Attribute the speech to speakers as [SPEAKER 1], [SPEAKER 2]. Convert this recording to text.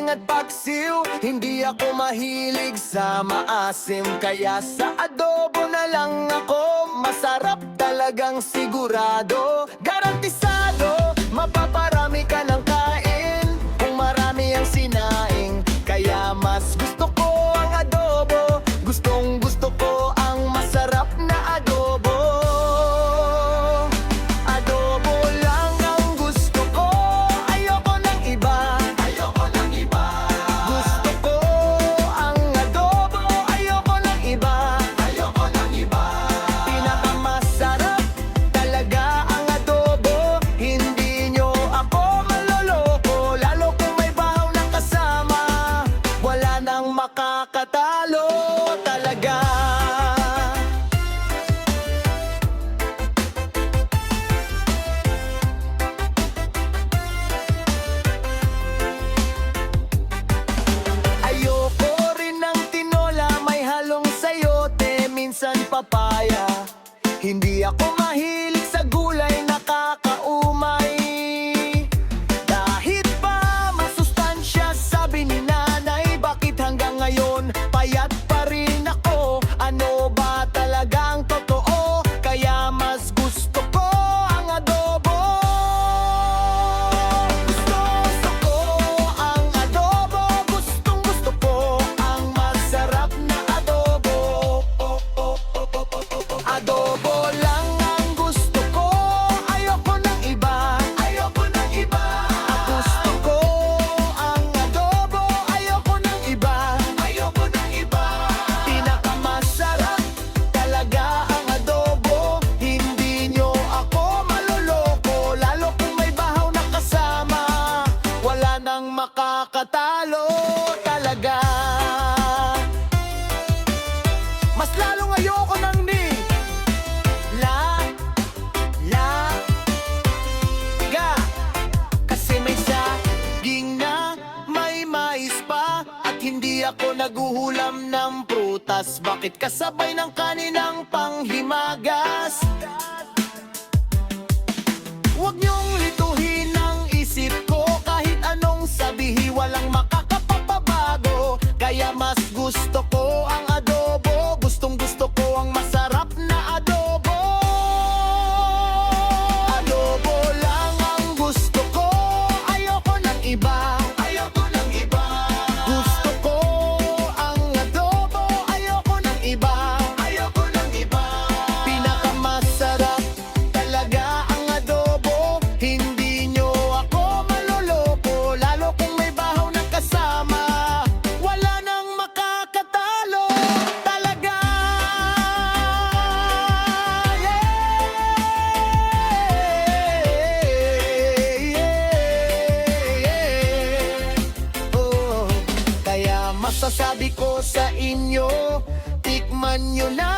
[SPEAKER 1] saging at paksiw. Hindi ako mahilig sa maasim, kaya sa adobo na lang ako. Masarap talagang sigurado, garantisado. Mapaparami ka ng kain kung marami ang sinaing. Kaya mas gusto ko ang adobo, gustong gusto ko ang masarap na adobo. Adobo lang ang gusto ko, ayoko ng iba. Ayoko ng iba. Gusto ko ang adobo, ayoko ng iba. Ayoko ng iba. Pinakamasarap talaga ang adobo, hindi nyo ako maloloko. Lalo kung may bahaw na kasama, wala nang makakatalo talaga. Ayoko rin ng tinola, may halong sayote, minsan papaya. Hindi ako mahilig sa gulay na kakaumay. Kahit pa masustansya, sabi ni nanay, bakit hanggang ngayon payat pa rin ako? Ano ba talagang totoo? Kaya mas gusto ko ang adobo. Gusto ko ang adobo, gustong gusto ko ang masarap na adobo. Adobo lang ang gusto ko, ayoko ng iba. Ayoko ng iba. Gusto ko ang adobo, ayoko ng iba. Ayoko ng iba. Pinakamasarap talaga ang adobo, hindi nyo ako maloloko. Lalo kung may bahaw na kasama, wala nang makakatalo talaga. Mas lalong ayoko ng ga, kasi may saging na may mais pa. At hindi ako naguhulam ng prutas, bakit kasabay ng kaninang panghimagas? Huwag niyong lituhin ang isip ko, kahit anong sabihin walang makakapapabago. Kaya mas gusto ko ang adobo, gustong gusto ko ang masarap na adobo. Adobo lang ang gusto ko, ayoko ng iba. Ayoko ng iba. Gusto ko ang adobo, ayoko ng iba. Ayoko ng iba. Pinakamasarap talaga ang adobo, hindi nyo ako maloloko. Lalo kung may bahaw na kasama, wala nang makakatalo talaga. Oh, kaya masasabi ko sa inyo, tikman nyo na